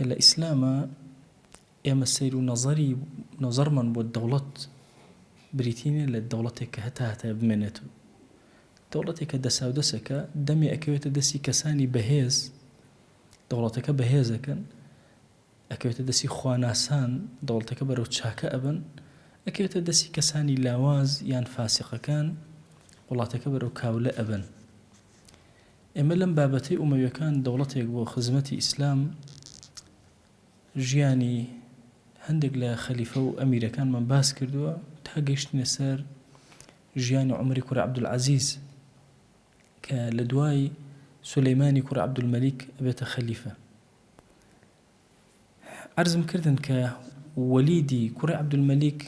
کە لە ئیسلامە ئێمە سەیر و نەزەرمان بۆ دەوڵەت بریتینە لە دەوڵەتێک کە هەتا بمێنێت و دەوڵەتێک کە دەسا و دەسەکە دەمی ئەکەوێتە دەستی کەسانی بەهێز دەوڵەتەکە بەهێزەکەن ئەکەوێتە دەستی خواناسان دەوڵەتەکە بەرەو چاکە ئەبن ئەکەوێتە دەستی کەسانی لاواز یان فاسقەکان وڵاتەکە بەرەو کاولە ئەبن. ئێمە لەم بابەتەی ئومەویەکان دەوڵەتێک بۆ خزمەتی ئیسلام ژیانی هەندێک لە خەلیفە و ئەمیرەکانمان باس کردووە تا گەیشتنە سەر ژیانی عومەری کوڕی عەبدولعەزیز کە لە دوای سولەیمانی کوڕی عەبدولمەلیک ئەبێتە خەلیفە. عەرزم کردن کە وەلیدی کوڕی عەبدولمەلیک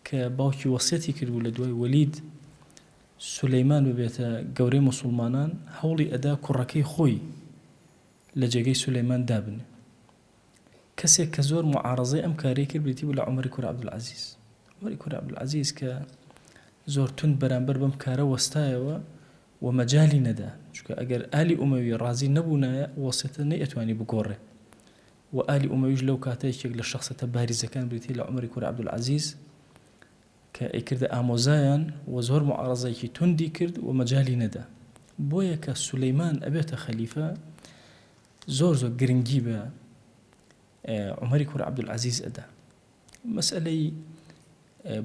کە باوکی وەسیەتی کردبوو لە دوای وەلید سولەیمان ببێتە گەورەی موسڵمانان هەوڵی ئەدا کوڕەکەی خۆی لە جێگەی سولەیمان دابنێ. کەسێک کە زۆر معارەزەی ئەم کارەی کرد بریتی بوو لە عومەری کوڕی عەبدولعەزیز. عومەری کوڕی عەبدولعەزیز کە زۆر تند بەرامبەر بەم کارە وەستایەوە و مەجالی نەدا چونکە ئەگەر ئالی ئومەوی ڕازی نەبوونایە وەسیەتە نەیەتوانی بگۆڕێ و ئالی ئومەویش لەو کاتەیەکێک لە شەخسەتە بارزەکان بریتی لە عومەری کوڕی عەبدولعەزیز کە ئەیکردە ئامۆزایان و زۆر معارەزەیەکی توندی کرد و مەجالی نەدا. بۆیە کە سولەیمان ئەبێتە خەلیفە زۆر گرنگی بە عومەری کوڕی عەبدولعەزیز ئەدا. مەسئلەی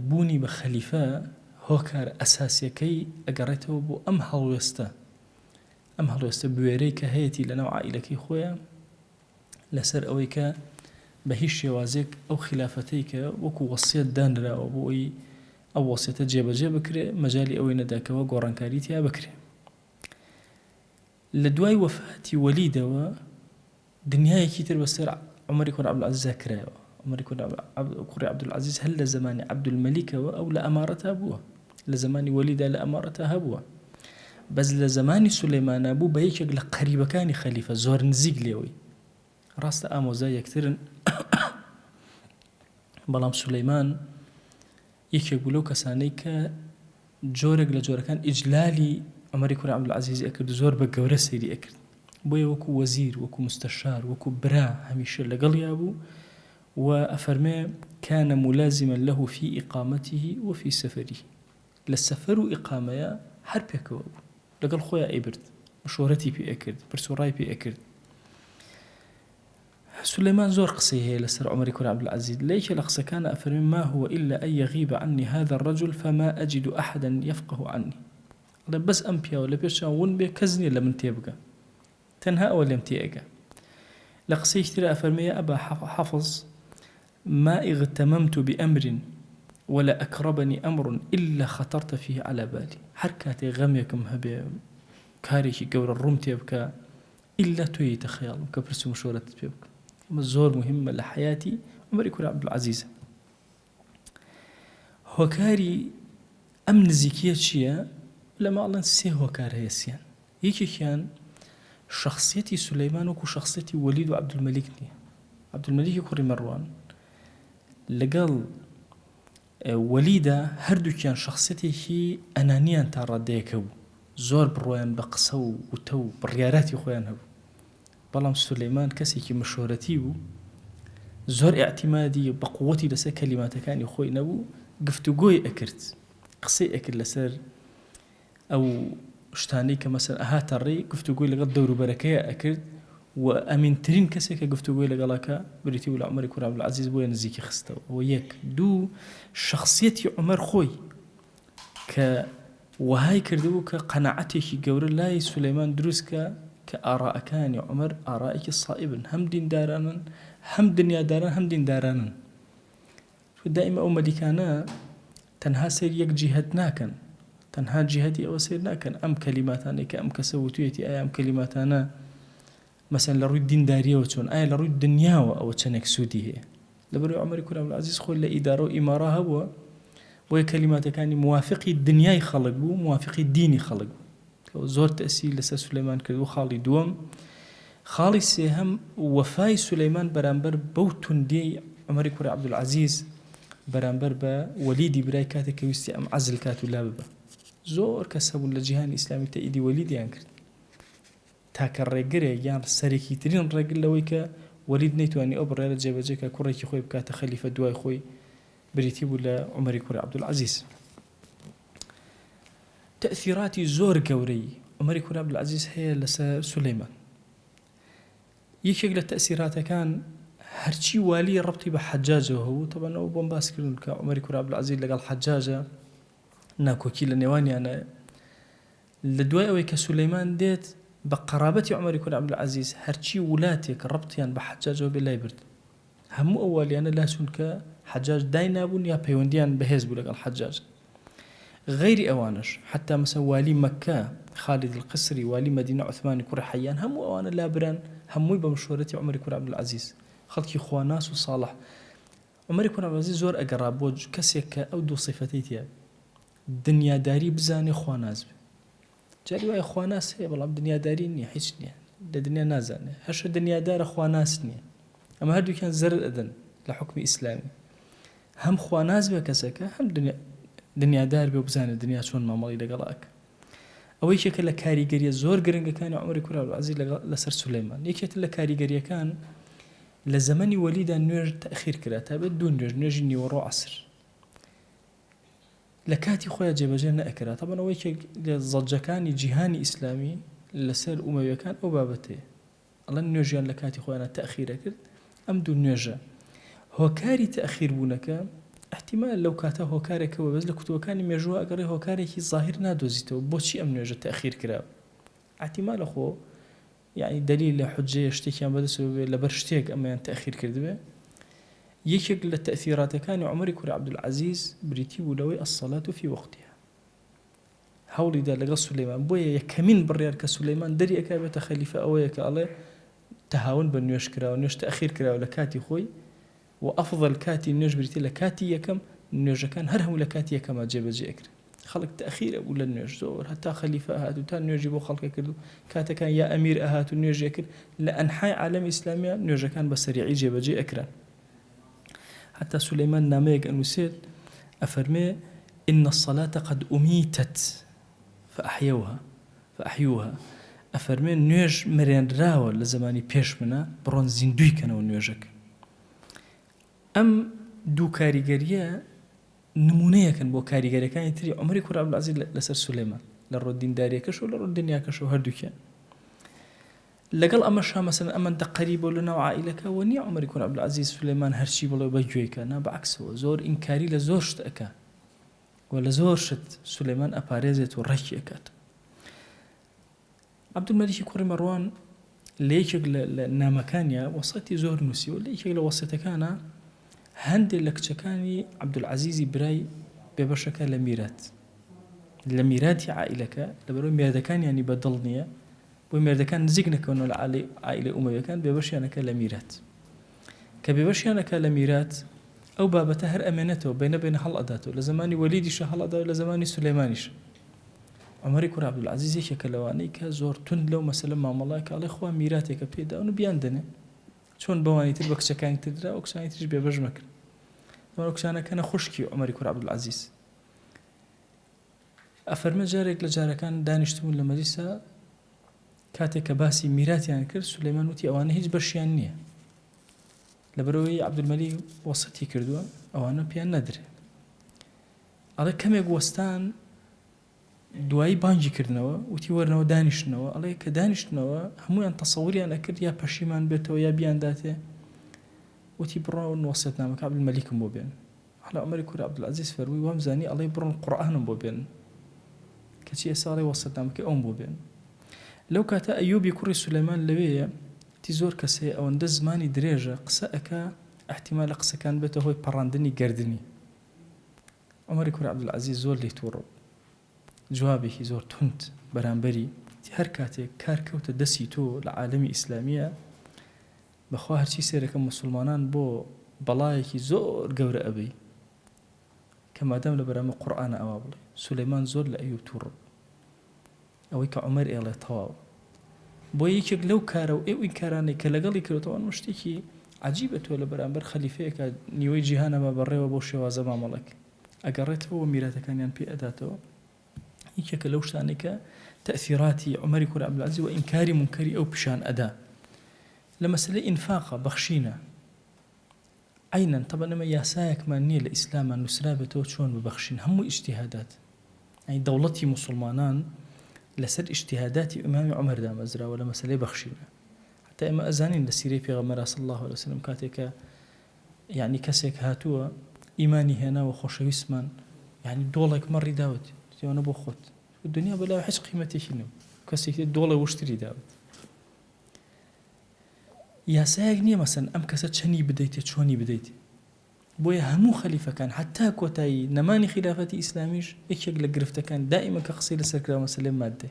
بوونی بە خەلیفە هۆکار ئەساسیەکەی ئەگەڕێتەوە بۆ ئەم هەڵوێستە بوێرەی کە هەیەی لەناو عائیلەکەی خۆیان لەسەر ئەوەی کە بە هیچ شێوازێک ئەو خلافەتەی کە وەکو وەسیەت دانراوە بۆی ئەو وەسیەتە جێبەجێ بکرێ مەجالی ئەوەی نەداکەوە گۆڕانکاری تیا بکرێ. لە دوای وەفاتی وەلیدەوە دنیایەکی تر بەسەر عومەری کوڕی عەبدولعەزیزا کرایەوە. عومەری کوڕی عەبدولعەزیز هەر لە زمانی عەبدولمەلیکەوە ئەو لە ئەمارەتا بووە، لە زمانی وەلیدا لە ئەمارەتا هەبووە، بەس لە زمانی سولەیمانە بوو بە یەکێک لە قەریبەکانی خەلیفە زۆر نزیک لێەوەی. ڕاستە ئامۆزای یەکترن بەڵام سولەیمان یەکێک بوو لەو کەسانەی کە جۆرێک لە جۆرەکان ئیجلالی عومەری کوڕی عەبدولعەزیز ئەکرد زۆر بە گەورە سەیری ئەکرد. بۆیە وەکو وەزیر وەکو مستەشار وەکو برا هەمیشە لەگەڵیا بوو و ئەفەرمێ كان ملازما له في إقامته وفي سفره. للسفر وإقامة هەر پێکەوە بوو لەگەڵ خۆیان ئەیبرد مشورەتی پێ ئەکرد پرسوڕای پێ ئەکرد. سولەیمان زۆر قسەی هەیە لەسەر عومەری کوڕی عەبدولعەزیز لەیەکێ لە قسەکانە ئەفەرمێ ما هو إلا أن يغيب عني هذا الرجل فما أجد أحدا يفقه عني. بەس ئەم پیاوە لە پێشیان ون بێ کەس نییە لە من تێبگە تەنها ئەوە لێم تێئەگە. لە قسەیەکی ترە ئەفەرمێ ئەبا حەفظ ما اغتممت بأمر ولا أكربني أمر إلا خطرت فيه على بالي. هەر کاتێ غەمێکم هەبێ کارێکی گەورە ڕووم تێبکە إلا تۆیتە خەیاڵم کە پرس و مشورەتت پێ بکە. ئەمە زۆر مهمە لە حیاتی عومەری کوڕی عەبدولعەزیزە. هۆکاری ئەم نزیکیە چییە؟ لە ماڵەن سێ هۆکار هەیە سیان. یەکێکیان شخصیەتی سولەیمان وەکو شخصیەتی وەلید و عەبدولمەلیک نییە. عەبدولمەلیکی کوڕی مەڕوان لەگەڵ وەلیدا هەردووکیان شخصیەتێکی ئەنانیان تا ڕادەیەکە بوو، زۆر بڕۆیان بە قسە و وتە و بڕیاراتی خۆیان هەبوو. بەڵام سولەیمان کەسێکی مشۆرەتی بوو، زۆر ئیعتیمادی بە قووەتی لەسەر کەلیماتەکانی خۆی نەبوو، گفتوگۆی ئەکرد قسەی ئەکرد لەسەر ئەو شتانەی کە مەسەن ئەهاتە ڕێی گفتوگۆی لەگەڵ دەوروبەرەکەیە ئەکرد و ئەمینترین کەسێکە گفتوگۆی لەگەڵەکە بریتی و لە عومەری کوڕی عەبدولعەزیز بۆیە نزیکی خستەوە. ئەوە یەک. دوو شخصیەتی عومەر خۆی کە وهای کردبوو کە قەناعەتێکی گەورە لای سولەیمان دروستکە کە ئاڕائەکانی عومەر ئاڕائێکی سائبن، هەم دیندارانن هەم دنیاداران هەم دیندارانن. دائیمە ئەو مەلیکانە تەنها سەیر یەک جیهەت ناکەن، تەنها جیهەتی ئەوە سەیر ناکەن ئەم کەلیماتانەی کە ئەم کەسە وتوێتی ئایا ئەم کەلیماتانە مەسەن لە ڕووی دینداریەوە چۆن، ئایا لە ڕووی دنیاوە ئەوە چەندێک سوودی هەیە. لەبەرەوەی عومەری کوڕی عەبدولعەزیز خۆی لە ئیدارە و ئیمارە هەبووە بۆیە کەلیماتەکانی موافقی دنیای خەڵک بوو، موافقی دینی خەڵک بوو. زۆر تەسیر لەسەر سولەیمان کردو. خاڵی دووەم خاڵی سێهەم وەفای سولەیمان بەرامبەر بەو توندیەی عومەری کوڕی عەبدولعەزیز بەرامبەر بە وەلیدی برای کاتێک کە ویستی ئەم عەزل کات و لا ببە. زۆر کەس هەبوون لە جیهانی ئیسلامی تەئیدی وەلیدیان کرد تاکە ڕێگرێک یان سەرێکی ترین ڕێگر لەوەی کە وەلید نەیتوانی ئەو بڕیارە جێبەجێکە کوڕێکی خۆی بکاتە خەلیفە دوای خۆی بریتی بوو لە عومەری کوڕی عەبدولعەزیز. تەئثیراتی زۆر گەورەی عومەری کوڕی عەبدولعەزیز هەیە لەسەر سولەیمان. یەکێک لە تەئثیراتەکان هەرچی والی ڕەبتی بە حەجاجەوە هەبوو، تەبەن ئەو بۆم باسکردن کە عومەری کوڕی عەبدولعەزیز لەگەڵ حەجاجە ناکۆکی لە نێوانیانە. لە دوای ئەوەی کە سولەیمان دێت بە قەرابەتی عومەری کوڕی عەبدولعەزیز هەرچی وڵاتێک ڕەبتیان بە حەجاجەوە بێ لای برد، هەموو ئەو والیانە لاسون کە حەجاج دای نابوون یا پەیوەندیان بەهێز بوو لەگەڵ حەجاج. غەیری ئەوانش حتا مەسە والی مەککە خالید القسری، والی مەدینە عوثمانی کوڕی حەیان، هەموو ئەوانە لابران هەمووی بە مشورەتی عومەری کوڕی عەبدولعەزیز، خەڵکی خواناس و ساڵح. عومەری کوڕی عەبدولعەزیز زۆر ئەگەڕا بۆ کەسێک کە ئەو دوو صیفەتەی تێیە، دنیاداری بزانێ خواناز بێ. جاری وایە خواناس هەیە بەڵام دنیاداری نییە، هیچ نییە، لە دنیا نازانێ. هەشە دنیادارە خواناس نییە. ئەمە هەردووکیان زەرر ئەدەن لە حوکمی ئیسلامی. هەم خواناز بێ کەسەکە، هەم دنیادار بێ و بزانێت دنیا چۆن مامەڵی لەگەڵاکە. ئەوەی یەکێکە لە کاریگەریە زۆر گرنگەکانی عومەری کوڕی عەبدولعەزیز لەسەر سولەیمان. یەکێک لە کاریگەریەکان لە زەمەنی وەلیدا نوێژ تەئخیر کرا تا بێت دوو نوێژ، نوێژی نیوەڕۆ عەسر لە کاتی خۆیان جێبەجێ نەئەکرا. تەبەن ئەوە یەکێک لە زەڵجەکانی جیهانی ئیسلامی لەسەر ئومەویەکان ئەو بابەتەیە، ئەڵەن نوێژیان لە کاتی خۆیانە تەئخیرە کرد. ئەم دوو نوێژە هۆکاری تەئخیر بوونەکە احتیمال لەو کاتە هۆکارێکەوە بەس لە کتوبەکانی مێژووە ئەگەڕێ هۆکارێکی ظاهر نادۆزیتەوە بۆچی ئەم نوێژە تەئخیر کراوە. احتیمالە خۆ یعنی دلیل لە حجەیە شتێکیان بەدەستەوە بێ لەبەر شتێک ئەمەیان تەئخیر کردبێ. یەکێک لە تەئثیراتەکانی عومەری کوڕی عەبدولعەزیز بریتی بوو لەوەی ئەسەڵات فی وەختیها، هەوڵیدا لەگەڵ سولەیمان. بۆیە یەکەمین بڕیار کە سولەیمان دەری ئەکا بێتە خەلیفە ئەوەیە کە ئەڵێ تەهاون بە نوێژ کراوە، نوێژ تەئخیر کراوە لە کاتی خۆی و ئەفضل کاتی نوێژ بریتە لە کاتی یەکەم، نوێژەکان هەر هەموو لە کاتی یەکەمە جێبەجێ ئەکرێ. خەڵک تەئخیر ئەبوو لە نوێژ زۆر، هەتا خەلیفە ئەهات و تا نوێژی بۆ خەڵکە کرد و کاتەکان یا ئەمیر ئەهات و نوێژێ کرد. لە ئەنحای عالەمی ئیسلامیە نوێژەکان بە سەریعی جێبەجێ ئەکران. حتى سليمان ناميك أنوسيت أفرمي إن الصلاة قد أميتت فأحيوها أفرمي نيوج مريان راوة لزماني بيش منا برون زندوي كانوا نيوجك. أم دو كاريغاريا نمونية كان بو كاريغاريا كان يتري عمري كوري عبدالعزيز لسر سليمان لرو الدين داريا كشو لرو الدنيا كشو هردو كان لەگەڵ ئەمەشا مەسەن ئەمەندە قەریبە لەناو عائیلەکە و نییە عومەری کوڕی عەبدولعەزیز سولەیمان هەرچی بڵێ بەگوێیکە، نا بەعەکسەوە زۆر ئینکاری لە زۆر شت ئەکا و لە زۆر شت سولەیمان ئەپارێزێت و ڕەکی ئەکات. عەبدولمەلیکی کوڕی مەڕوان لە یەکێک لە نامەکانیە وەسەتی زۆر نووسی و لە یەکێک لە وەسەتەکانە هەندێک لە کچەکانی عەبدولعەزیزی برای بێبەشەکە لە میراتی عائیلەکە لەبەرەوەی میردەکانیانی بەدڵ نییە بۆ مێردەکان نزیک نەکەونەوە لە عائیلەی ئومەویەکان بێبەشیانەکە لە میرات. کە بێبەشیانەکە لە میرات ئەو بابەتە هەر ئەمێنێتەوە بینە هەڵ ئەداتەوە، لە زمانی وەلیدیشە هەڵ ئەدا و لە زمانی سولەیمانیش. عومەری کوڕی عەبدولعەزیز یەکێکە لەوانەی کە زۆر تند لەو مەسەلە مامەڵایە کە ئەڵێ خوا میراتێکە پێداون و بیان دەنێ چۆن بەوانی تر بە کچەکانی تردرا و کچانی تریش بێبەش مەکرد. ئەو کچانەکەنە خوشکی عومەری کوڕی عەبدولعەزیز. ئەفەرمێ جارێک لە جارەکان دانیشتبوون لە مەجلیسە کاتێک کە باسی میراتیان کرد سولەیمان وتی ئەوانە هیچ بەشیان نییە، لەبەرەوەی عەبدولمەلیک وەسەتی کردووە ئەوانە پیان نەدرێ. ئەڵێ کەمێک وەستان دوایی بانگی کردنەوە وتی وەرنەوە دانیشتنەوە. ئەڵێ کە دانیشتنەوە هەمویان تەسەووریان ئەکرد یا پەشیمان بێتەوە یا بیانداتێ. وتی بڕۆن وەسەتنامەکە عەبدولمەلیکم بۆ بێن. هەڵا عومەری کوڕی عەبدولعەزیز فەرمووی وامزانی ئەڵێ بڕۆن قورئانم بۆ بێن کەچی ئێستا ئەڵێ وەسەتنامەکەی ئەوم بۆ بێن. لەو کاتە ئەیوبی کوڕی سولەیمان لەوەیە تی زۆر کەسەیە ئەوەندە زمانی درێژە قسە ئەکا احتیمالە قسەکان بێتە هۆی پەڕاندنی گەردنی. عومەری کوڕی عەبدولعەزیز زۆر لێی تووڕە، جوابێکی زۆر تند بەرامبەری هەر کاتێک کار کەوتە دەستی تۆ لە عالەمی ئیسلامیە بەخوا هەرچی سێرەکە موسڵمانان بۆ بەڵایەکی زۆر گەورە ئەبەی کە مادام لە بەرامە قورئانە ئەوا بڵێ. سولەیمان زۆر لە ئەیوب تووڕە ئەوەی کە عومەر ئێڵێ تەواو بۆ یەکێک لەو کارە و ئێو ئینکارانەی کە لەگەڵی کردەوە شتێکی عەجیبە تۆ لە بەرامبەر خەلیفەیەکە نیوەی جیهانەمە بەڕێوە بۆ شێوازە مامەڵەک ئەگەڕێتەوە میراتەکانیان پێ ئەداتەوە. یەکێکە لەو شتانێکە تەئثیراتی عومەری کوڕی عەبدولعەزیز و ئینکاری منکەری ئەو پیشان ئەدا. لمسألة إنفاق بخشينا عينا. طبعا ما ياسايك ما نية الإسلام نسرابته شون ببخشين هم اجتهادات، يعني دولتي مسلمانان لسر اجتهادات إمام عمر دام أزرا ولا مسألة بخشينا. حتى إما أزانين لسيري في غمرة صلى الله عليه وسلم كاتك يعني كسك هاتوا إيماني هنا وخوش يسمان يعني دولك مري داود أنا بخوت الدنيا بلا حس قيمتي شنو كسك الدولة واشتري داود يا ساقني مثلا أم كسر شني بديت شوني بديت بويا همو خليفة كان حتى كوتاي نماني خلافة إسلاميش إيش يقل قرفته كان دائما كقصير سركلا مسلم مادة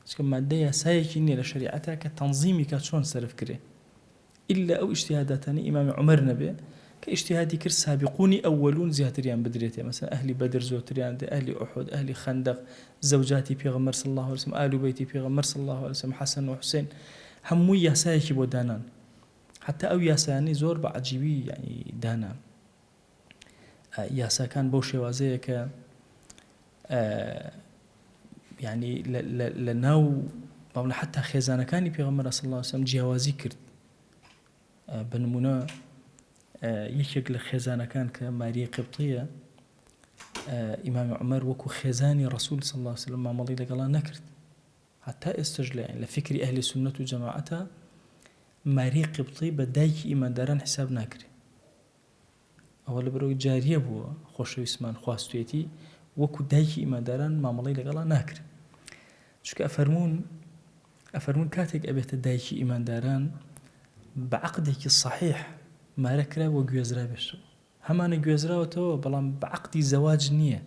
شكل مادة يا سايكني لشريعتها كتنظيمي كشون صرف كره إلا أو اجتهاداتني إمام عمر نبي كاجتهادي كر سابقوني أولون زياتريان بدريتي مثلا أهل بدر زوتريان أهل أحد أهل خندق زوجاتي بيغمر صلى الله عليه وسلم آل بيتي بيغمر صلى الله عليه وسلم حسن وحسين همو ياسايكي بودانان حتى أو ياساني زور بعجيبي يعني دانا ياسا كان بوشي وازيك يعني لناو بابنا حتى خيزانا كان بيغمر صلى الله عليه وسلم جيوازي كرد بنمونا يشك لخيزانا كان كماري قبطية إمام عمر وكو خيزاني رسول صلى الله عليه وسلم ما مضي لقلا نكرد حتى استجل يعني لفكر أهل السنة وجماعتها ماري قبطي بدايك إيمان داران حساب ناكري أولا بروي جارية بوا خوش ويسمان خواستويتي وكو دايك إيمان داران ما مضي لقلا ناكري شكا أفرمون كاتك أبيت دايك إيمان داران بعقدك الصحيح ما ركرا وجوزرا بشو هما نجوزرا وتو بلام بعقد زواج نية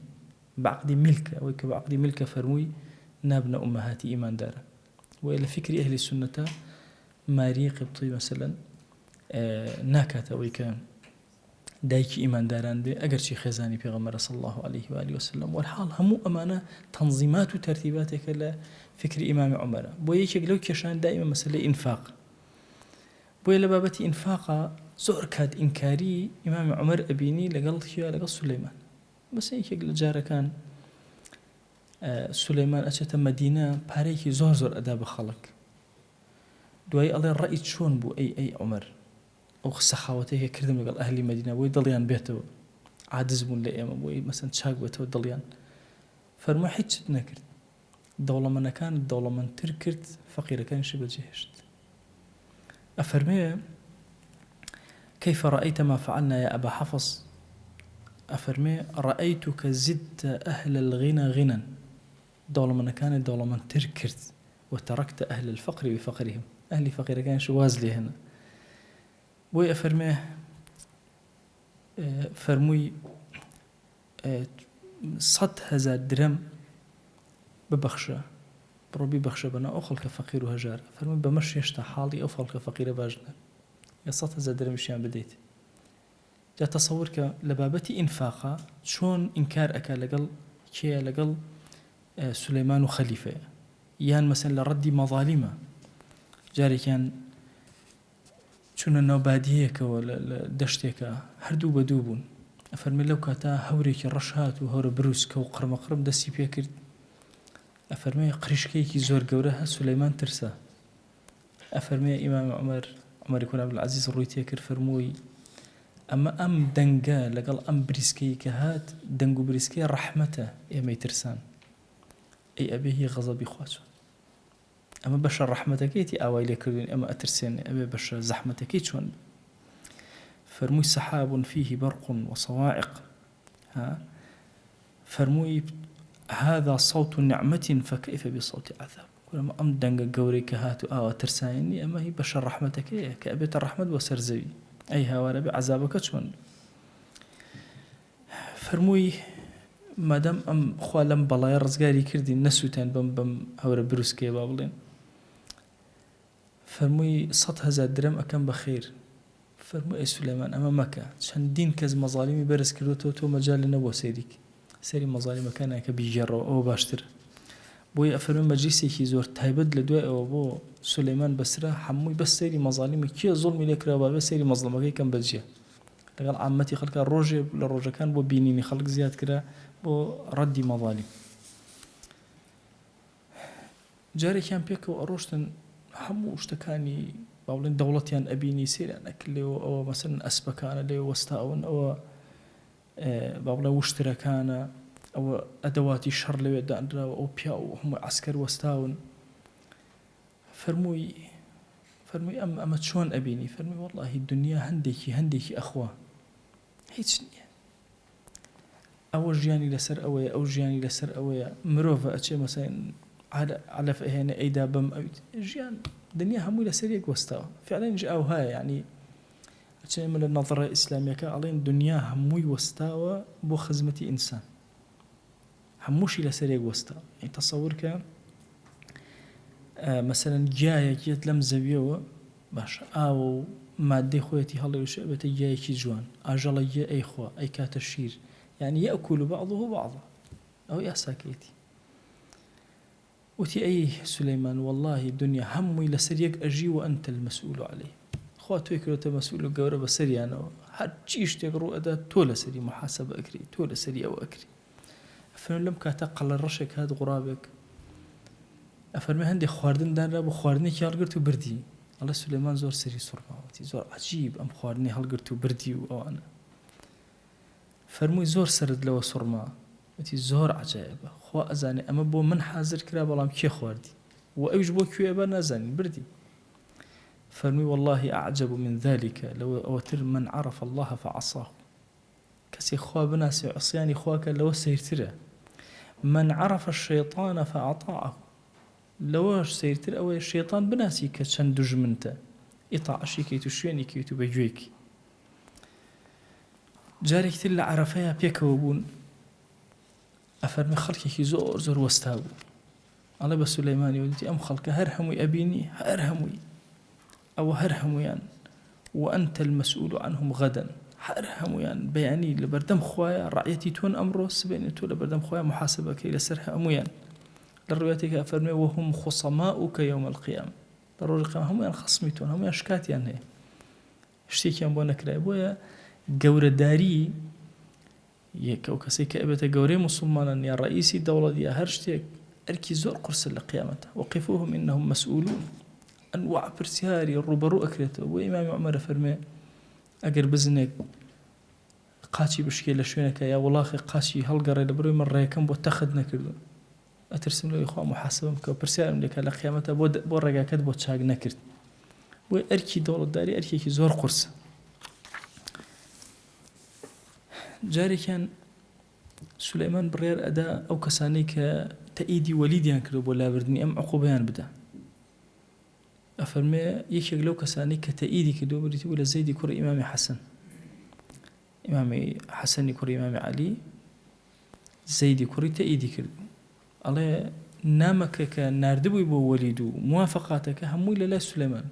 بعقد ملك أو بعقد ملك فرموي نابنا أمهاتي إيمان دارا وإلى فكر أهل السنة ماري قبطي مثلا ناكات أو كان دايك إيمان داران بي أجر شي خزاني بيغمر صلى الله عليه وآله وسلم والحال همو أمانة تنظيمات وترتيباتك لفكر إمام عمر بويك لو كشان دائما مسألة إنفاق بوي لبابتي إنفاقا زور كاد إنكاري إمام عمر أبيني لقل سليمان بس هيك الجارة كان سليمان أشت مدينة باريكي زور أداب خلق دوای الله رأي شون بو أي عمر أو سخاوته كردم لقل أهل مدينة ويضليان بيته عاجز بون لأيام وي مثلا شاق بيته ضليان فرما حيتش نكرت دولة من كان الدولة من تركت فقيرة كان شبه جهشت أفرمي كيف رأيت ما فعلنا يا أبا حفص أفرمي رأيتك زدت أهل الغنى غنى دولة من كان الدولة من تركت وتركت أهل الفقر بفقرهم أهل فقير كان شواز لي هنا بوي أفرمي فرموي 100,000 درهم ببخشة بربي بخشة بنا أخل كفقير وهجار فرموي بمشي يشتا حالي أفل كفقير باجنا يا 100,000 درهم شيان بديت جا تصورك لبابتي إنفاقا شون إنكار أكا لقل كي لقل سليمان وخليفة يان مثلا لردي مظالمة جاري كان شون نوباديك ولا دشتك هردو بدوبون أفرمي لو كاتا هوريك الرشهات وهور بروسك وقرم دسي بيكرد أفرمي قريشكيكي زور قورها سليمان ترسا أفرمي إمام عمر يكون عبد العزيز الرويتيكر فرموي أما أم دنقا لقال أم بريسكيك هات دنقو بريسكي رحمته إيمي ترسان أي أبيه غضبي خواتو أما بشر رحمتك كيتي أويلي كردين أما أترسين أبي بشر زحمتك كيت شون فرموي سحاب فيه برق وصواعق فرموي هذا صوت نعمة فكيف بصوت عذاب كلما أم دنقا قوريك هاتو ترساني أما هي بشر رحمتك إيه كأبيت الرحمة وسرزوي أي هوا بعذابك شون فرموي مادام أم خوالم بلاي رزقاري كردين نسوتين بم هورا بروسكي بابلين فرموي 100,000 درهم أكم بخير فرموي سليمان أما مكة شان دين كز مظالمي برس كردو تو مجال نبو سيري مظالم كان كبيجر أو باشتر بوي أفرمي مجلسي كي زور تايبد لدواء أو بو سليمان بسرا حموي بس سيري مظالمي كي ظلمي لك رابا بس سيري مظلمة كم بجيه لقال عامتي خلق الروجة للروجة كان بو بينيني خلق زياد كرا بو ردي مظالم جاري كان بيك وأروشتن همو اشتكاني باڵێن دەوڵەتیان ئەبینی سێریان ئەکلێەوە ئەوە مەسەن ئەسپەکانە لێ وەستاون ئەوە با بڵێ وشترەکانە ئەوە ئەدەواتی شەڕ لەوێ دانراوە ئەو پیا و هەموو عسکەر وەستاون فەرمووی ئەمە چۆن ئەبینی فەرمووی وەڵڵاهی دنیا هەندێکی ئەخوا هیچ نییە ئەوە ژیانی لەسەر ئەوەیە ئەو ژیانی لەسەر ئەوەیە مرۆڤ ئەچێ مەسەن علف ئەهێنە ئەیدا بەم ژیان دنیا هەمووی لەسەر یەک وەستاوە فعلەن ئەو هەیە یعنی ئەچێمە لە نەظرە ئیسلامیەکە ئەڵێن دنیا هەمووی وەستاوە بۆ خزمەتی ئینسان هەمووشی لەسەر یەک وەستاوە یعنی تەسەوور کە مەسەلەن گیایەکیت لەم زەویەوە باشە ئاوە و مادەی خۆیەتی هەڵێوشە بێتە گیایەکی جوان ئاژەڵە گیە ئەیخوا ئەی کاتە شیر يعني يأكل بعضه بعضا أو يأساكيتي وتي أي سليمان والله الدنيا همي لسريك أجي وأنت المسؤول عليه خواتو يكرو مسؤول قورة بسري أنا هاد جيش تقرو أدا تولى سري محاسبة أكري تولى سري أو أكري أفرم لم كاتقل الرشك هاد غرابك أفرمي هندي خواردن دان رابو خواردني كي هالقرتو بردي الله سليمان زور سري صرماوتي زور عجيب أم خواردني هالقرتو بردي أو أنا فرمووی زۆر سرد لەوە سوڕما وتی زۆر عجایبە خوا ئەزانێ ئەمە بۆ من حازر کرا بەڵام کێ خواردی و ئەوش بۆ کوێبە نازانین بردی فرمووی والله أعجب من ذلك لو أوتر من عرف الله فعصاه كسي خوا بناسي عصياني خواك لو سيرتره من عرف الشيطان فأطاعه لوش سيرتر أو الشيطان بناسي كشن دجمنته إطاعشي كي تشويني كي تبجويكي جارێک تر لە عەرەفەیە پێکەوە بوون ئەفەرمی خەڵکێکی زۆر وەستا بوو ئەڵێ بە سولەیمانی وتی ئەم خەڵکە هەر هەمووی ئەبینی هەر هەمووی ئەوە هەر هەموویان وأنت المسؤول عنهم غدا هەر هەموویان بەیانی لەبەردەم خوایە ڕعەتی تۆن ئەمڕۆ سبەینێ تۆ لەبەردەم خوایە محاسبەکەی لەسەر هەموویان لە ڕوایەتێکە ئەفەرمێ وهم خصماؤك يوم القيامة لە ڕۆژی قیامەت هەموویان خەسمی تۆن هەموویان شکاتیان هەیە شتێکیان بۆ نەکرای بۆیە گەورەداری یەکەو کەسێک کە ئەبێتە گەورەی موسڵمانان یا ڕئیسی دەوڵەت یا هەر شتێک ئەرکی زۆر قورسە لە قیامەتە وقفوهم إنهم مسؤولون ئەنواع پرسیاری ڕوبەڕوو ئەکرێتەوە بۆ ئیمامی عومەر فەرمێ ئەگەر بزنێک قاچی بشکێ لە شوێنەکە یا وڵاخی قاچی هەڵگەڕێ لە بڕووی من ڕێیەکەم بۆ تەخت نەکردو ئەترسم لەوەی خوا محاسبەم بکە و پرسیارم لێکە لە قیامەتە بۆ ڕێگاکەت بۆ چاک نەکرد بۆی ئەرکی دەوڵەتداری ئەرکێکی زۆر قورسە جارێکیان سولەیمان بڕیار ئەدا ئەو کەسانەی کە تەئیدی وەلیدیان کردو بۆ لابردنی ئەم عقوبەیان بدە ئەفەرمێ یەکێک لەو کەسانەی کە تەئیدی کردو بریتی بوو لە زەیدی کوڕی ئیمامی حەسەن ئیمامی حەسەنی کوڕی ئیمامی عەلی زەیدی کوڕی تەئیدی کردو ئەڵێ نامەکە کە ناردبووی بۆ وەلید و موافقاتەکە هەمووی لە لای سولەیمان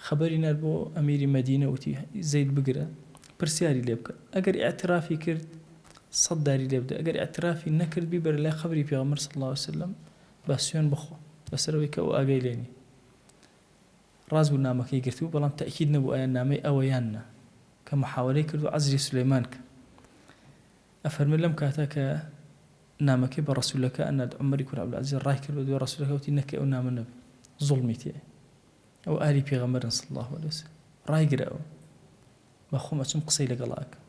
خەبەری نارد بۆ ئەمیری مەدینە وتی زەید بگرە پرسیاری لێ بکە ئەگەر ئیعترافی کرد سەد داری لێ بدە ئەگەر ئیعترافی نەکرد بیبەرە لای خەبری پێغەمبەر صلی الله علیه وسلم با سوێن بخۆ بەسەرەوەی کە ئەو ئاگای لێنی ڕاز بوو نامەکەی گرتبوو بەڵام تەئکید نەبوو ئایا نامەی ئەوە یان نا کە محاوەرەی کرد و عەزری سولەیمان کە ئەفەرمێ لەم کاتە کە نامەکەی بە ڕەسوولەکە ئەناد عومەری کوڕ عەبدولعەزیز ڕای کرد بە دوای ڕەسوولەکە وتی نەکە ئەو نامە نەبێ زوڵمی تێیە ئەو ئالی پێغەمبەرن صلی الله علیه وسلم ڕایگرەوە بەخۆم ئەچم قسەی لەگەڵاکە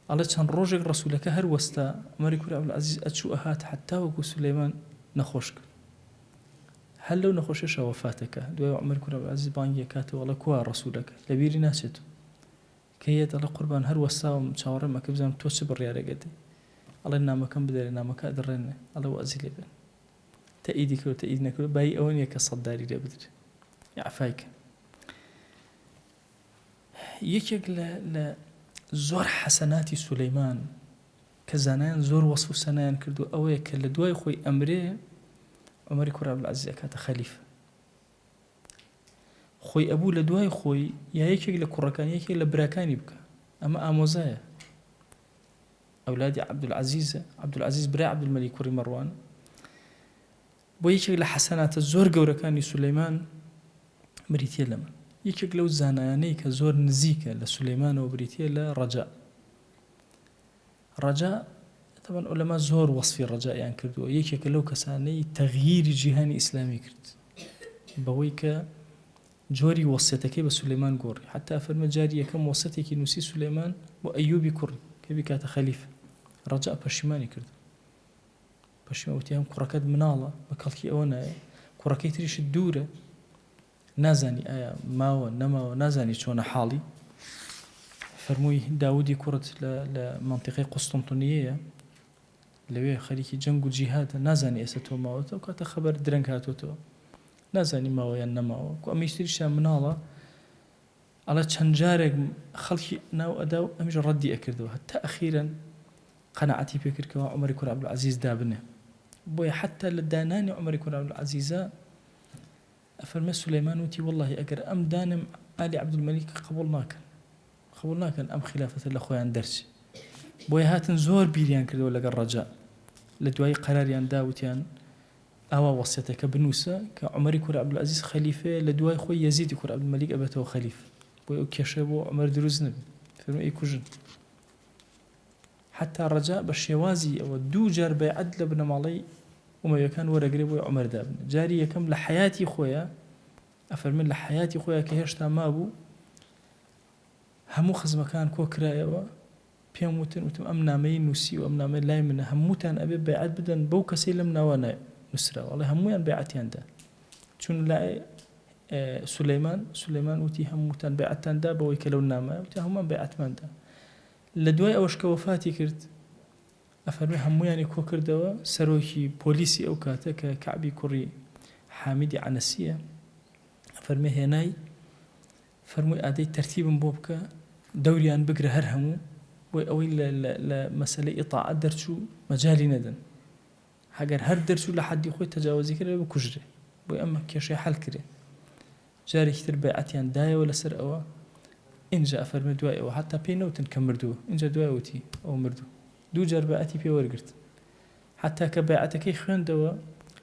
ئەڵێ چەند ڕۆژێک ڕەسوولەکە هەر وەستا عومەری کوڕ عەبدولعەزیز ئەچوو ئەهات حتا وەکو سولەیمان نەخۆش کرد هەر لەو نەخۆشیەشە وەفاتەکە دوای عومەر کوڕ عەبدولعەزیز بانگی ئەکاتەوە ئەڵێ کوا ڕەسوولەکە لەبیری ناچێت کە هەیە ئەڵێ قوربان هەر وەستاوم چاوەڕێم ئەکە بزانم تۆ چ بڕیارەکەتی ئەڵێ نامەکەم بدەرێ نامەکە ئەدڕێنێ ئەڵێ وەزی لێ بێن تەئیدی کرد تەئید نەکرد بای ئەوە نییە کە سەد داری لێ بدرێ یعفایکە یەکێک لە زۆر حەسەناتی سولەیمان کە زانایان زۆر وەصف و سەنایان کردو ئەوەیە کە لە دوای خۆی ئەمرێ عومەری کوڕ عەبدولعەزیز ئەکاتە خەلیفە خۆی ئەبوو لە دوای خۆی یا یەکێک لە کوڕەکان یەکێک لە براکانی بکە ئەمە ئامۆزایە ئەولادی عەبدولعەزیز برای عەبدولمەلیک کوڕی مەڕوان بۆ یەکێک لە حەسەناتە زۆر گەورەکانی سولەیمان بریتیە لەمە یەکێک لەو زانایانەی کە زۆر نزیکە لە سولەیمانەوە بریتیە لە ڕەجا طبعا عولەما زۆر وەصفی ڕەجایان کردووە یەکێکە لەو کەسانەی تەغییری جیهانی ئیسلامی کرد بەوەی کە جۆری وەسیەتەکەی بە سولەیمان گۆڕی حتا فەرمە جاری یەکەم وەسیەتێکی نووسی سولەیمان بۆ ئەیوبی کوڕ کە بیکاتە خەلیفە ڕەجا پەشیمانی کرد پەشیمانی ئەم کوڕەکەت مناڵە بە کەڵکی ئەوە نایە کوڕەکەی تریشت دوورە نازانی ئایا ماوە نەماوە نازانی چۆنە حاڵی فەرمووی داودی کوڕت لە منتیقەی قوستنطینیەیە لەوێ خەریکی جەنگ و جیهادە نازانی ئێستا تۆ ماوەتەوە کاتە خەبەر درەنگ هاتوۆتەوە نازانی ماوەیان نەماوە و ئەمیش تریشیان مناڵە ئەڵە چەند جارێک خەڵکی ناو ئەدا و ئەمیش ڕەدی ئەکردەوە هەتا ئەخیرەن قەنەعەتی پێکردکەوە عومەری کوڕ عەبدولعەزیز دابنێ بۆیە حتا لە دانانی عومەری کوڕ عەبدولعەزیزە ئەفەرمێ سولەیمان وتی وەڵڵاهی ئەگەر ئەم دانم ئالی عەبدولمەلیک قبول ناکەن ئەم خلافەتە لە خۆیان دەرچێ بۆیە هاتن زۆر بیریان کردەوە لەگەڵ ڕەجا لە دوای قەراریان داوتیان ئاوا وەسیەتەکە بنووسە کە عومەری کوڕ عەبدولعەزیز خەلیفەیە لە دوای خۆی یەزیدی کوڕ عەبدولمەلیک ئەبێتەوە خەلیفە بۆیە ئەو کێشەیە بۆ عومەر دروست نەبێ فەرمووی ئەیکوژن حتا ڕەجا بە شێوازی ئەوە دوو جار بەیعەت لە بنەماڵەی ئومەویەکان وەرەگرێ بۆی عومەر دابنێ جاری یەکەم لە حەیاتی خۆیە ئەفەرمێن لە حەیاتی خۆیە کە هێشتا مابوو هەموو خزمەکان کۆ کرایەوە پێم وتم ئەم نامەی نووسی و ئەم نامەی لای منە هەمووتان ئەبێ بەیعەت بدەن بەو کەسەی لەم ناوە نووسراوە وەڵێ هەموویان بەیعەتیاندا چون لای سولەیمان وتی هەمووتان بەیعەتتاندا بەوەی کە لەو نامەیە وتی هەمووان بەیعەتماندا لە دوای ئەوەش کە وەفاتی کرد ئەفەرمێ هەموویانی کۆ کردەوە سەرۆکی پۆلیسی ئەو کاتە کە کەعبی کوڕی حامیدی عەنەسیە ئەفەرمێ هێنای فەرمووی ئادەی تەرتیبم بۆ بکە دەوریان بگرە هەر هەموو بۆی ئەوەی لە مەسەلەی ئیطاعەت دەرچوو مەجالی نەدەن هەگەر هەر دەرچوو لە حەدی خۆی تەجاوزی کرد بکوژرێ بۆی ئەمە کێشەی حەل کرێ جارێکی تر بەیعەتیان دایەوە لەسەر ئەوە اینجا ئەفەرمێ دوای ئەوە حتا پێی نەوتن کە مردووە اینجا دوای وتی ئەو مردوو دوو جار بەیعەتی پێ وەرگرت حتا کە بەیعەتەکەی خوێندەوە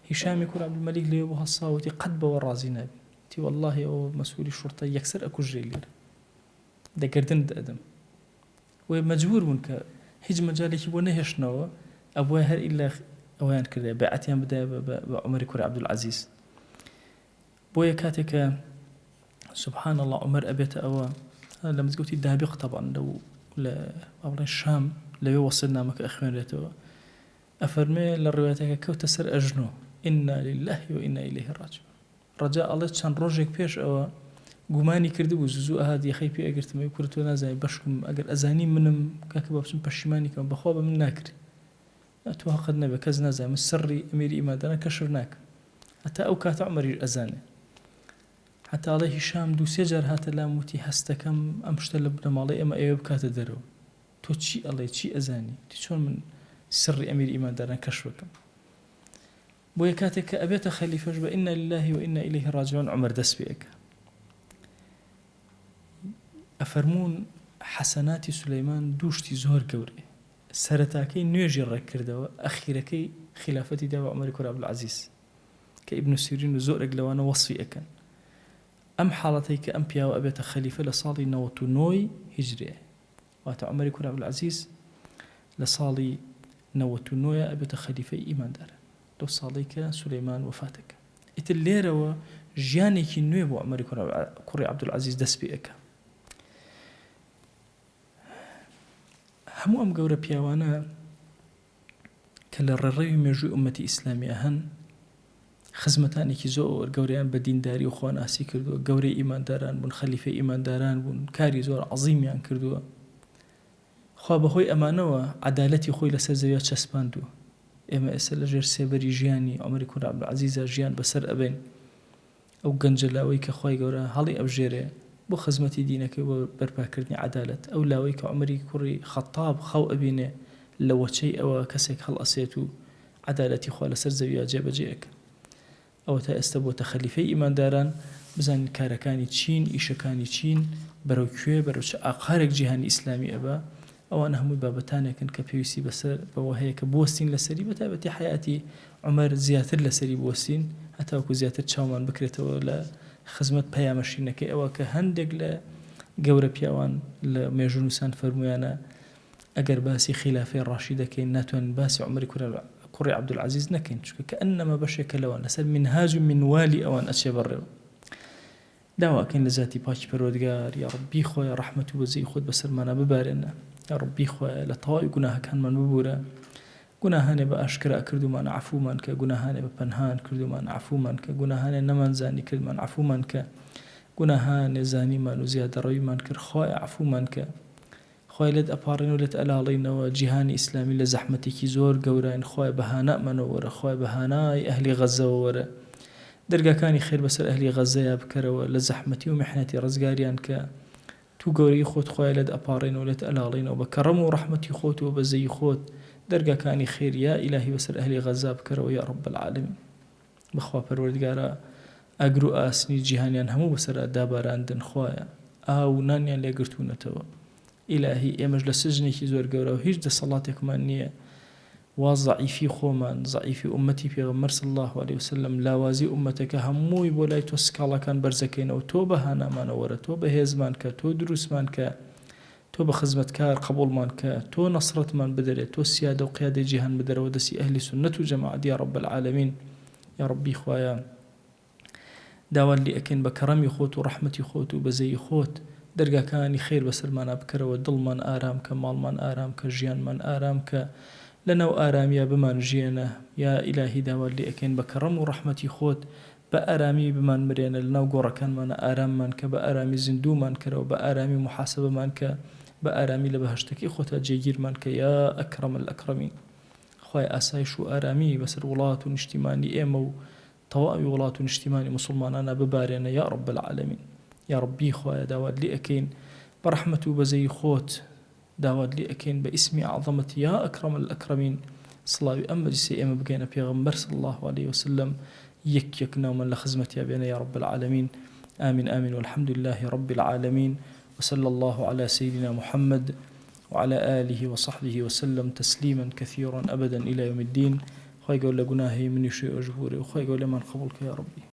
هیشامی کوڕ عەبدولمەلیک لێوە بۆ هەڵساوەتی قەت بەوە ڕازی نابێ تی والله ئەو مەسئولی شورتە یەکسەر ئەکوژرێ لێرە دەگردن دەدەم وی مەجبور بوون کە هیچ مەجالێکی بۆ نەهێشتنەوە ئەبووە هەر ئیلا ئەویان کردێ بەیعەتیان بدایە بە عومەری کوڕ عەبدولعەزیز بۆیە کاتێکە سبحان الله عومەر ئەبێتە ئەوە لە مزگەوتی دابق طبعا لە ئەوڵێن شام لەوێ وەسیەت نامەکە ئەخوێنرێتەوە ئەفەرمێ لە ڕوایەتەکە کەوتە سەر ئەژنۆ ئینا لله وئینا ئیلەیه ڕاجعون ڕەجا ئەڵێ چەند ڕۆژێک پێش ئەوە گومانی کردبوو زوو ئەهات یەخەی پێ ئەگرتمەوەی کوڕ تۆ نازانی بەشکم ئەگەر ئەزانی منم کاکە با بچم پەشیمانی کەم بەخوا بە من ناکرێ تۆ حەقت نەبێ کەس نازانێ من سڕی ئەمیری ئیمانداران کەشف ناکەم هەتا ئەو کاتە عومەریش ئەزانێ حتا ئەڵێ هیشام دوو سێ جار هاتە لام وتی هەستەکەم ئەم شتە لە بنەماڵەی ئەمە ئێوە بکاتە دەرەوە تۆ چی ئەڵێ چی ئەزانی تی چۆن من سڕی ئەمیری ئیمانداران کەشف بکەم بۆیە کاتێک کە ئەبێتە خەلیفەش بە ئینا لله وئینا ئیلەیه ڕاجعون عومەر دەست پێ ئەکا ئەفەرموون حەسەناتی سولەیمان دوو شتی زۆر گەورەیە سەرەتاکەی نوێژی ڕێککردەوە ئەخیرەکەی خلافەتی داوە عومەری کوڕ عەبدولعەزیز کە ئیبن سیرین و زۆرێک لەوانە وەصفی ئەکەن ئەم حاڵەتەی کە ئەم پیاوە ئەبێتە خەلیفە لە ساڵی 99 هیجرێ واتە عومەری کوڕ عەبدولعەزیز لە ساڵی 99 ئەبێتە خەلیفەی ئیمانداران لەو ساڵی کە سولەیمان وەفاتەکە ئیتر لێرەوە ژیانێکی نوێ بۆ عومەری کوڕی عەبدولعەزیز دەست پێ ئەکا هەموو ئەم گەورە پیاوانە کە لە ڕێڕەوی مێژووی ئومەتی ئیسلامیە هەن خزمەتانێکی زۆر گەورەیان بە دینداری و خواناسی کردووە گەورەی ئیمانداران بوون خەلیفەی ئیمانداران بوون کاری زۆر عەزیمیان کردووە خوا بەهۆی ئەمانەوە عەدالەتی خۆی لەسەر زەویە چەسپاندووە ئێمە ئێستا لەژێر سێبەری ژیانی عومەری کوڕ عەبدولعەزیزە ژیان بەسەر ئەبێن ئەو گەنجەلاوەی کە خوای گەورە هەڵی ئەبژێرێ بۆ خزمەتی دینەکەی بۆ بەرپاکردنی عەدالەت ئەو لاوەی کە عومەری کوڕی خەتاب خەو ئەبینێ لە وەچەی ئەوە کەسێک هەڵ ئەسێت و عەدالەتی خوا لەسەر زەویە جێبەجێ ئەکا ئەوە تا ئێستا بۆتە خەلیفەی ئیمانداران بزانین کارەکانی چین ئیشەکانی چین بەرەو کوێ بەرەو چ ئاقارێک جیهانی ئیسلامی ئەبا ئەوانە هەمووی بابەتانێکن کە پێویستی بەسەر بەوە هەیە کە بوەستین لەسەری بەتایبەتی حیاتی عومەر زیاتر لەسەری بوەستین هەتاوەکو زیاتر چاومان بکرێتەوە لە خزمەت پەیامەشینەکەی ئەوە کە هەندێک لە گەورە پیاوان لە مێژوو نووسان فەرمویانە ئەگەر باسی خلافەی ڕاشید دەکەین ناتوانین باسی عومەری کوڕی عەبدولعەزیز نەکەین چونکە کە ئەنەما بەشێکە لەوان لەسەر منهاج و منوالی ئەوان ئەچێ بەڕێوە داواکەین لە ذاتی پاکی پەروەردگار یا ربی خۆیە ڕەحمەت و بەزەی خۆت بەسەرمانە ببارێنە یا ربی خۆیە لە تەواوی گوناهەکانمان ببورە گوناهانێ بە ئاشکرا کردومان عەفومان کە گوناهانێ بە پەنهان کردومان عەفومان کە گوناهانێ نەمانزانی کردمان عەفومان کە گوناهانێ زانیمان و زیادەڕەویمان کرد خۆیە عەفومان کە خۆی لێت ئەپاڕێن و لێت ئەلاڵینەوە جیهانی ئیسلامی لە زەحمەتێکی زۆر گەورەین خۆی بەهانەمانەوە وەرە خۆی بەهانای ئەهلی غەزەوە وەرە دەرگاکانی خێر بەسەر ئەهلی غەزەیە بکەرەوە لە زەحمەتی و میحنەتی ڕزگاریان کە تو گەورەی خۆت خۆی لێت ئەپاڕێن و لێت ئەلاڵینەوە بە کەڕەم و ڕەحمەتی خۆت و بەزەی خۆت دەرگاکانی خێر یا ئیلاهی بەسەر ئەهلی غەزا بکەرەوە یا رب العالمین بەخوا پەروەردگارە ئەگر و ئاسنی جیهانیان هەموو بەسەر داباراندن خۆیە ئاو نانیان لێگرتوونەتەوە ئیلاهی ئێمەش لە سژنێکی زۆر گەورە و هیچ دەسەڵاتێکمان نییە وا زەعیفی خۆمان زەعیفی ئومەتی پێغەمبەر صلی الله علیه وسلم لاوازی ئومەتەکە هەمووی بۆ لای تۆ سکاڵەکان بەرزەکەینەوە تۆ بەهانامانەوەرە تۆ بەهێزمان کە تۆ دروستمان کە تۆ بە خزمەتکار قبولمان کە تۆ نەسرەتمان بدەرێت تۆ سیادە و قیادەی جیهان بدەرەوە دەستی ئەهلی سنەت و جەماعەت یا رب العالمین یا ربی خوایە داوات لێ ئەکەین بە کەڕەمی خۆت و ڕەحمەتی خۆت و بەزەی خۆت دەرگاکانی خێر بەسەرمانە بکەرەوە دڵمان ئارام کە ماڵمان ئارام کە ژیانمان ئارام کە لەناو ئارامیە بمان ژیێنە یا ئیلاهی داوات لێ ئەکەین بە کەڕەم و ڕەحمەتی خۆت بە ئارامی بمان مرێنە لەناو گۆڕەکانمانە ئاراممان کە بە ئارامی زیندومان کەرەوە بە ئارامی محاسبەمان کە بە ئارامی لە بەهەشتەکەی خۆتە جێگیرمان کە یا ئەکرەم الئەکرەمین خوای ئاسایش و ئارامی بەسەر وڵات و نیشتیمانی ئێمە و تەواوی وڵات و نیشتیمانی مسلمانانە ببارێنە یا رب العالمین یا ربی خوایە داوات لێ ئەکەین بە ڕەحمەت و بەزەی خۆت داوات لێ ئەکەین بە ئیسمی عەظەمەت یا ئەکرەم الئەکرەمین سڵاوی ئەم مەجلیسەی ئێمە بگەینە پێغەمبەر صلی الله عليه وسلم یەک ناومان لە خزمەتیا بێنە یا رب العالمین آمين آمين والحمد لله رب العالمين وصلى الله على سيدنا محمد وعلى آله وصحبه وسلم تسليما كثيرا أبدا إلى يوم الدين خواهي قول لقناهي من يشيء أجبوري وخواهي قول لمن قبولك يا ربي